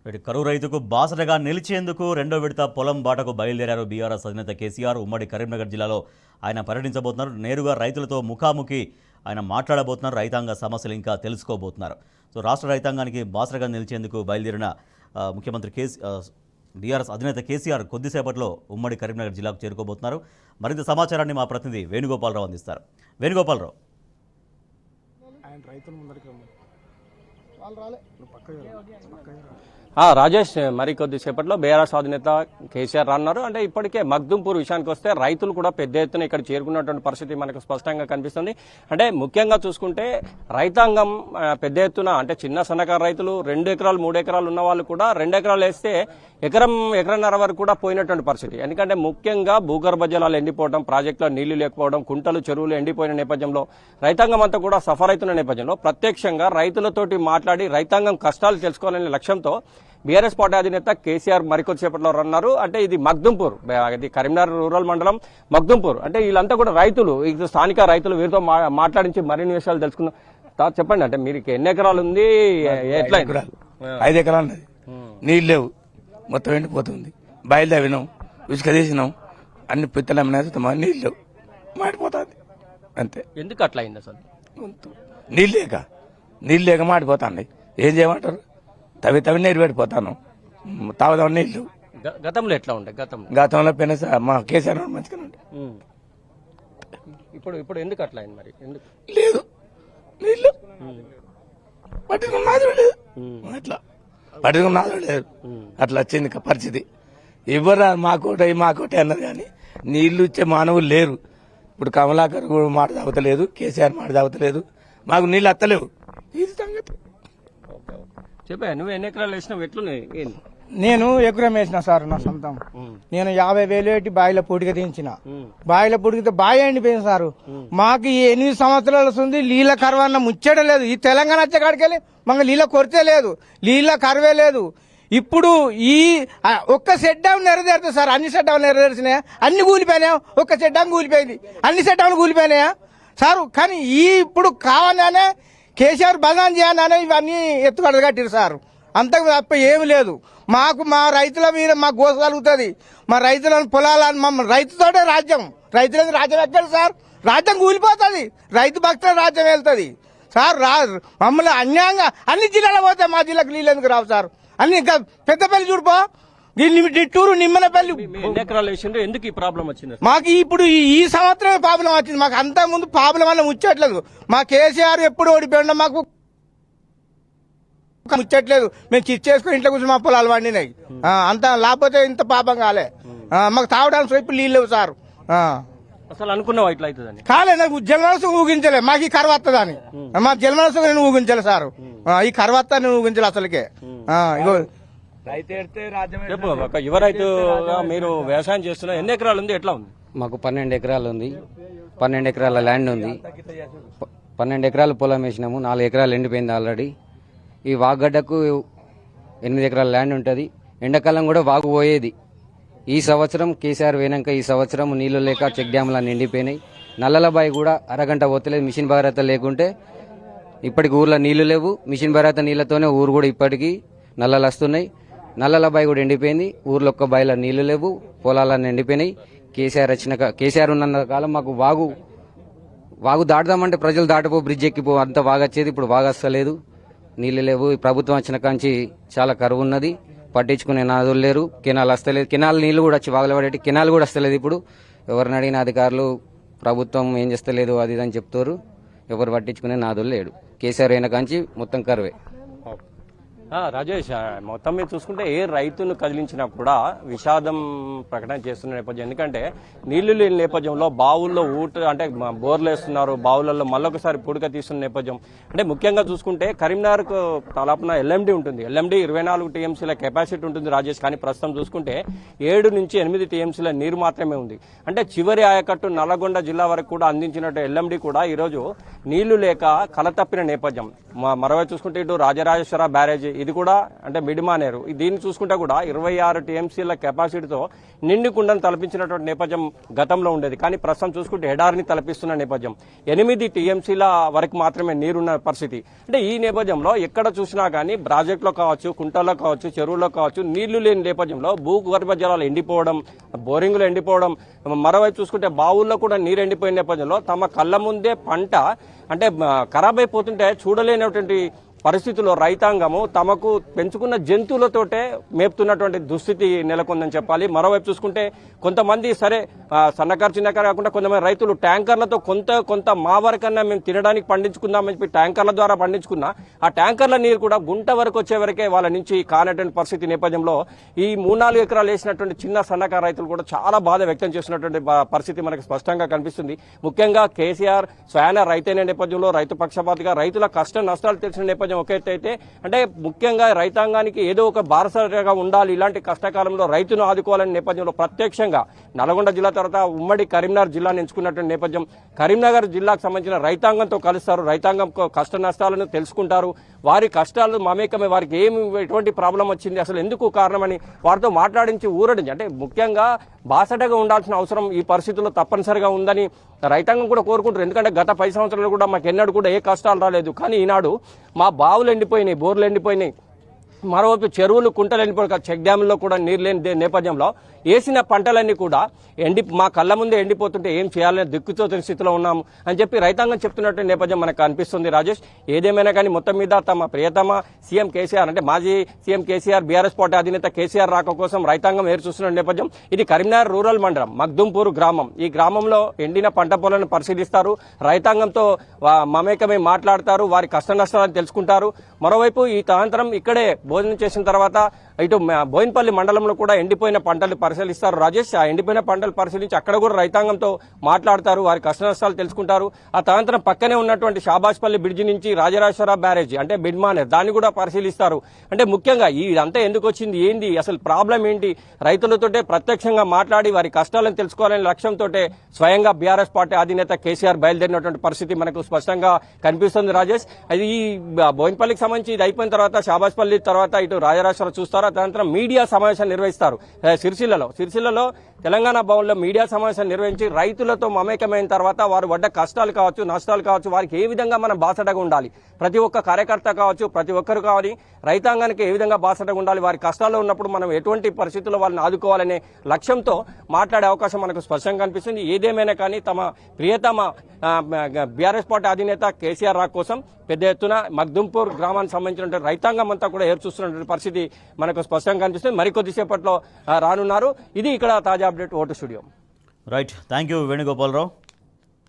కరువు రైతుకు బాసటగా నిలిచేందుకు రెండో విడత పొలం బాటకు బయలుదేరారు బీఆర్ఎస్ అధినేత కేసీఆర్. ఉమ్మడి కరీంనగర్ జిల్లాలో ఆయన పర్యటించబోతున్నారు. నేరుగా రైతులతో ముఖాముఖి ఆయన మాట్లాడబోతున్నారు. రైతాంగ సమస్యలు ఇంకా తెలుసుకోబోతున్నారు. సో రాష్ట్ర రైతాంగానికి బాసటగా నిలిచేందుకు బయలుదేరిన ముఖ్యమంత్రి బీఆర్ఎస్ అధినేత కేసీఆర్ కొద్దిసేపట్లో ఉమ్మడి కరీంనగర్ జిల్లాకు చేరుకోబోతున్నారు. మరింత సమాచారాన్ని మా ప్రతినిధి వేణుగోపాలరావు అందిస్తారు. వేణుగోపాలరావు, రాజేష్, మరి కొద్దిసేపట్లో బీఆర్ఎస్ అధినేత కేసీఆర్ అన్నారు. అంటే ఇప్పటికే మగ్దుంపూర్ విషయానికి వస్తే రైతులు కూడా పెద్ద ఎత్తున ఇక్కడ చేరుకున్నటువంటి పరిస్థితి మనకు స్పష్టంగా కనిపిస్తుంది. అంటే ముఖ్యంగా చూసుకుంటే రైతాంగం పెద్ద ఎత్తున, అంటే చిన్న సన్నకారు రైతులు 2 ఎకరాలు 3 ఎకరాలు ఉన్న వాళ్ళు కూడా 2 ఎకరాలు వేస్తే ఎకరన్నర వరకు కూడా పోయినటువంటి పరిస్థితి. ఎందుకంటే ముఖ్యంగా భూగర్భ జలాలు ఎండిపోవడం, ప్రాజెక్టులో నీళ్లు లేకపోవడం, కుంటలు చెరువులు ఎండిపోయిన నేపథ్యంలో రైతాంగం అంతా కూడా సఫర్ అవుతున్న నేపథ్యంలో ప్రత్యక్షంగా రైతులతోటి మాట్లాడి రైతాంగం కష్టాలు తెలుసుకోవాలనే లక్ష్యంతో బీఆర్ఎస్ పార్టీ అధినేత కేసీఆర్ మరికొద్దిసేపట్లో అన్నారు. అంటే ఇది మగ్దుంపూర్, ఇది కరీంనగర్ రూరల్ మండలం మగ్దుంపూర్. అంటే వీళ్ళంతా కూడా రైతులు, ఇది స్థానిక రైతులు, వీరితో మాట్లాడించి మరిన్ని విషయాలు తెలుసుకుందాం. చెప్పండి, అంటే మీరు ఎన్ని ఎకరాలు ఉంది, ఎట్లా? 5 ఎకరాలు ఉన్నది. నీళ్ళు లేవు, మొత్తం ఎండిపోతుంది. బయలుదేరినాం, ఉసుక తీసినాం, అన్ని పిత్తలు అమ్మినా నీళ్ళు లేవు, మాడిపోతుంది అంతే. ఎందుకు అట్లా అయింది అసలు? నీళ్ళు లేక మాడిపోతాండి. ఏం చేయమంటారు? తవి నీరు పెట్టిపోతాను, తాగుదాం నీళ్ళు. గతంలో ఎట్లా ఉండే? గతంలో పెన మా కేసీఆర్ మంచిగా ఉండే. ఇప్పుడు ఎందుకు అట్లా అయింది? మరి ఎందుకు లేదు నీళ్ళు? పట్టుకున్నది లేదు, అట్లా పట్టుకున్నది లేదు, అట్లా వచ్చింది పరిస్థితి. ఎవరు మాకోటే అన్నారు కానీ నీళ్లు ఇచ్చే మానవులు లేరు. ఇప్పుడు కమలాకర్ కూడా మాట తాగుతలేదు, కేసీఆర్ మాట తాగుతలేదు, మాకు నీళ్ళు అత్తలేవు. ఇది సంగతి. చెప్పా, నువ్వు ఎన్ని ఎకరాలు వేసినావు, ఎట్లున్నాయి? నేను ఎకరం వేసిన సార్, నా సొంతం. నేను 50,000 పెట్టి బావిలో పొడిక తీయించిన. బావిలో పొడికితే బావి ఎండిపోయింది సారు. మాకు ఈ 8 సంవత్సరాలు వస్తుంది, నీళ్ళ కరువన్న ముచ్చట లేదు. ఈ తెలంగాణ వచ్చే కాడికెళ్ళి మాకు నీళ్ళ కొరతే లేదు, నీళ్ళ కరువే లేదు. ఇప్పుడు ఈ ఒక్క సెట్ డౌన్ నెరవేరుతుంది సార్. అన్ని సెట్ డౌన్ నెరవేర్చినాయా? అన్ని కూలిపోయినాయా? ఒక్క సెట్ డౌన్ కూలిపోయింది, అన్ని సెట్ డౌన్ కూలిపోయినాయా సారు? కానీ ఇప్పుడు కావాలనే కేసీఆర్ బదనాం చేయాలనే ఇవన్నీ ఎత్తుగడ కట్టిరు సార్. అంతకు తప్ప ఏమి లేదు. మాకు మా రైతుల మీద మాకు గోస కలుగుతుంది. మా రైతులను పొలాలని మమ్మల్ని రైతుతోటే రాజ్యం. రైతులది రాజ్యం ఎక్కడ సార్? రాజ్యం కూలిపోతుంది, రైతు భక్తుల రాజ్యం వెళ్తుంది సార్. మమ్మల్ని అన్యాయంగా అన్ని జిల్లాలో పోతే మా జిల్లాకు నీళ్ళు ఎందుకు రావు సార్? అన్ని ఇంకా పెద్దపల్లి చూడుపో, నిట్టూరు, నిమ్మనపల్లి. ఎందుకు ఈ ప్రాబ్లం వచ్చింది మాకు? ఇప్పుడు ఈ సంవత్సరమే ప్రాబ్లం వచ్చింది. మాకు అంతా ముందు ప్రాబ్లం వల్ల ముచ్చట్లేదు. మా కేసీఆర్ ఎప్పుడు ఓడిపోయినా మాకు ముచ్చట్లేదు. మేము చిచ్చేసుకుని ఇంట్లో కూర్చొని మా పొలాలు వండినాయి. అంత లేకపోతే ఇంత పాపం కాలే. మాకు తాగడానికి ఇప్పుడు నీళ్ళు లేవు సార్. అసలు అనుకున్నావా ఇట్లా అవుతుందని? కాలే, నాకు జన్మనసు ఊగించలే. మాకు ఈ కరువత్తదని మా జన్మనసు నేను ఊగించలే సార్. ఈ కరువత్త నేను ఊగించలే అసలుకే. ఇగో యువ రైతుగా మీరు వ్యవసాయం చేస్తున్నా, ఎన్ని ఎకరాలు ఉంది, ఎట్లా ఉంది? మాకు 12 ఎకరాలు ఉంది. 12 ఎకరాల ల్యాండ్ ఉంది. 12 ఎకరాల పొలం వేసినాము. 4 ఎకరాలు ఎండిపోయింది ఆల్రెడీ. ఈ వాగడ్డకు 8 ఎకరాల ల్యాండ్ ఉంటుంది. ఎండాకాలం కూడా వాగు పోయేది. ఈ సంవత్సరం కేసీఆర్ పోయినాక ఈ సంవత్సరం నీళ్లు లేక చెక్ డ్యాములు నిండిపోయినాయి. నల్లలబాయి కూడా అరగంట పోతలేదు. మిషన్ భగీరథ లేకుంటే ఇప్పటికి ఊర్లో నీళ్లు లేవు. మిషన్ భగీరథ నీళ్లతోనే ఊరు కూడా ఇప్పటికీ నల్లలు వస్తున్నాయి. నల్లలబాయి కూడా ఎండిపోయింది. ఊర్లో ఒక్క బాయిలో నీళ్లు లేవు, పొలాలన్నీ ఎండిపోయినాయి. కేసీఆర్ ఉన్న కాలం మాకు వాగు దాటుదామంటే ప్రజలు దాటిపో, బ్రిడ్జ్ ఎక్కిపో, అంత వాగొచ్చేది. ఇప్పుడు వాగస్తలేదు, నీళ్లు లేవు. ఈ ప్రభుత్వం వచ్చిన కాంచి చాలా కరువు ఉన్నది. పట్టించుకునే నాదులు లేరు. కెనాల్ వస్తలేదు. కెనాల్ నీళ్లు కూడా వచ్చి వాగలు పడేటి కెనాల్ కూడా వస్తలేదు. ఇప్పుడు ఎవరిని అడిగిన అధికారులు ప్రభుత్వం ఏం చేస్తలేదు అది అని చెప్తారు. ఎవరు పట్టించుకునే నాదులు లేడు. కేసీఆర్ అయిన కాంచి మొత్తం కరువే. రాజేష్, మొత్తం మీద చూసుకుంటే ఏ రైతును కదిలించినా కూడా విషాదం ప్రకటన చేస్తున్న నేపథ్యం. ఎందుకంటే నీళ్లు లేని నేపథ్యంలో బావుల్లో అంటే బోర్లు వేస్తున్నారు, బావులలో మళ్ళొకసారి పుడక తీస్తున్న నేపథ్యం. అంటే ముఖ్యంగా చూసుకుంటే కరీంనగర్కు తలపున ఎల్ఎండి ఉంటుంది. ఎల్ఎండి 24 టీఎంసీల కెపాసిటీ ఉంటుంది రాజేష్. కానీ ప్రస్తుతం చూసుకుంటే 7 నుంచి 8 టీఎంసీల నీరు మాత్రమే ఉంది. అంటే చివరి ఆయకట్టు నల్లగొండ జిల్లా వరకు కూడా అందించినట్టు ఎల్ఎండి కూడా ఈరోజు నీళ్లు లేక కలతప్పిన నేపథ్యం. మరోవైపు చూసుకుంటే ఇటు రాజరాజేశ్వర బ్యారేజీ, ఇది కూడా అంటే మిడిమానేరు దీన్ని చూసుకుంటే కూడా 26 టీఎంసీల కెపాసిటీతో నిండు కుండను తలపించినటువంటి నేపథ్యం గతంలో ఉండేది. కానీ ప్రస్తుతం చూసుకుంటే ఎడారిని తలపిస్తున్న నేపథ్యం 8 టీఎంసీల వరకు మాత్రమే నీరున్న పరిస్థితి. అంటే ఈ నేపథ్యంలో ఎక్కడ చూసినా కానీ ప్రాజెక్టులో కావచ్చు, కుంటల్లో కావచ్చు, చెరువుల్లో కావచ్చు నీళ్లు లేని నేపథ్యంలో భూగర్భ జలాలు ఎండిపోవడం, బోరింగులు ఎండిపోవడం, మరోవైపు చూసుకుంటే బావుల్లో కూడా నీరు ఎండిపోయిన నేపథ్యంలో తమ కళ్ళ ముందే పంట అంటే ఖరాబ్ అయిపోతుంటే చూడలేనటువంటి పరిస్థితుల్లో రైతాంగము తమకు పెంచుకున్న జంతువులతోటే మేపుతున్నటువంటి దుస్థితి నెలకొందని చెప్పాలి. మరోవైపు చూసుకుంటే కొంతమంది సరే సన్నకారు చిన్నకారు కాకుండా కొంతమంది రైతులు ట్యాంకర్లతో కొంత మా వరకన్నా మేము తినడానికి పండించుకుందామని చెప్పి ట్యాంకర్ల ద్వారా పండించుకున్న ఆ ట్యాంకర్ల నీరు కూడా గుంట వరకు వచ్చే వరకే వాళ్ళ నుంచి కానటువంటి పరిస్థితి నేపథ్యంలో ఈ 3-4 ఎకరాలు వేసినటువంటి చిన్న సన్నకారు రైతులు కూడా చాలా బాధ వ్యక్తం చేస్తున్నటువంటి పరిస్థితి మనకు స్పష్టంగా కనిపిస్తుంది. ముఖ్యంగా కేసీఆర్ స్వయాన రైతైన నేపథ్యంలో రైతు పక్షపాతిగా రైతుల కష్ట నష్టాలు తెలిసిన నేపథ్యం ఒక ఎత్తు అయితే అంటే ముఖ్యంగా రైతాంగానికి ఏదో ఒక బారసగా ఉండాలి, ఇలాంటి కష్టకాలంలో రైతును ఆదుకోవాలనే నేపథ్యంలో ప్రత్యక్షంగా నల్గొండ జిల్లా తర్వాత ఉమ్మడి కరీంనగర్ జిల్లాను ఎంచుకున్నటువంటి నేపథ్యం కరీంనగర్ జిల్లాకు సంబంధించిన రైతాంగంతో కలుస్తారు, రైతాంగం కష్ట నష్టాలను తెలుసుకుంటారు, వారి కష్టాలు మమేకమే, వారికి ఎటువంటి ప్రాబ్లం వచ్చింది, అసలు ఎందుకు కారణమని వారితో మాట్లాడించి ఊరడించి అంటే ముఖ్యంగా బాసటగా ఉండాల్సిన అవసరం ఈ పరిస్థితుల్లో తప్పనిసరిగా ఉందని రైతాంగం కూడా కోరుకుంటారు. ఎందుకంటే గత 10 సంవత్సరాలు కూడా మాకు ఎన్నడూ కూడా ఏ కష్టాలు రాలేదు. కానీ ఈనాడు మా బావులు ఎండిపోయినాయి, బోర్లు ఎండిపోయినాయి, మరోవైపు చెరువులు కుంటలు ఎండిపోయి చెక్ డ్యాముల్లో కూడా నీరు లేని నేపథ్యంలో వేసిన పంటలన్నీ కూడా మా కళ్ళ ముందే ఎండిపోతుంటే ఏం చేయాలనే దిక్కుతోచని స్థితిలో ఉన్నాము అని చెప్పి రైతాంగం చెప్తున్నట్టు నేపథ్యం మనకు అనిపిస్తుంది. రాజేష్, ఏదేమైనా కానీ మొత్తం మీద తమ ప్రియతమ సీఎం కేసీఆర్ అంటే మాజీ సీఎం కేసీఆర్, బీఆర్ఎస్ పార్టీ అధినేత కేసీఆర్ రాక కోసం రైతాంగం ఎదురు చూస్తున్న నేపథ్యం ఇది కరీంనగర్ రూరల్ మండలం మగ్దుంపూర్ గ్రామం. ఈ గ్రామంలో ఎండిన పంట పొలాలను పరిశీలిస్తారు, రైతాంగంతో మమేకమై మాట్లాడతారు, వారి కష్ట నష్టాలను తెలుసుకుంటారు. మరోవైపు ఈ సాయంత్రం ఇక్కడే భోజనం చేసిన తర్వాత ఇటు బోయినపల్లి మండలంలో కూడా ఎండిపోయిన పంటలు పరిశీలిస్తారు. రాజేష్, ఆ ఎండిపోయిన పంటలు పరిశీలించి అక్కడ కూడా రైతాంగంతో మాట్లాడతారు, వారి కష్ట నష్టాలు తెలుసుకుంటారు. ఆ సాయంత్రం పక్కనే ఉన్నటువంటి షాబాష్పల్లి బ్రిడ్జి నుంచి రాజరాజేశ్వర బ్యారేజీ అంటే బిడ్మానేర్ దాన్ని కూడా పరిశీలిస్తారు. అంటే ముఖ్యంగా ఇదంతా ఎందుకు వచ్చింది, ఏంది అసలు ప్రాబ్లం ఏంటి, రైతులతోటే ప్రత్యక్షంగా మాట్లాడి వారి కష్టాలను తెలుసుకోవాలనే లక్ష్యంతో స్వయంగా బీఆర్ఎస్ పార్టీ అధినేత కేసీఆర్ బయలుదేరినటువంటి పరిస్థితి మనకు స్పష్టంగా కనిపిస్తుంది. రాజేష్, అది ఈ బోయినపల్లికి సంబంధించి ఇది అయిపోయిన తర్వాత షాబాష్పల్లి తర్వాత ఇటు రాజరాజేశ్వర చూస్తారు. అనంతరం మీడియా సమావేశాన్ని నిర్వహిస్తారు సిరిసిల్లలో తెలంగాణ భవన్లో మీడియా సమావేశాన్ని నిర్వహించి రైతులతో మమేకమైన తర్వాత వారు పడ్డ కష్టాలు కావచ్చు, నష్టాలు కావచ్చు, వారికి ఏ విధంగా మనం బాసటగా ఉండాలి, ప్రతి ఒక్క కార్యకర్త కావచ్చు, ప్రతి ఒక్కరు కావాలి, రైతాంగానికి ఏ విధంగా బాసటగా ఉండాలి, వారి కష్టాల్లో ఉన్నప్పుడు మనం ఎటువంటి పరిస్థితుల్లో వాళ్ళని ఆదుకోవాలనే లక్ష్యంతో మాట్లాడే అవకాశం మనకు స్పష్టంగా కనిపిస్తుంది. ఏదేమైనా కానీ తమ ప్రియతమ బీఆర్ఎస్ పార్టీ అధినేత కేసీఆర్ రాక కోసం పెద్ద ఎత్తున మగ్దుంపూర్ గ్రామానికి సంబంధించిన రైతాంగం అంతా కూడా ఎదురు చూస్తున్నటువంటి పరిస్థితి మనకు స్పష్టంగా కనిపిస్తుంది. మరికొద్దిసేపట్లో రానున్నారు. ఇది ఇక్కడ తాజా update vote studio. Right, thank you Venugopala Rao.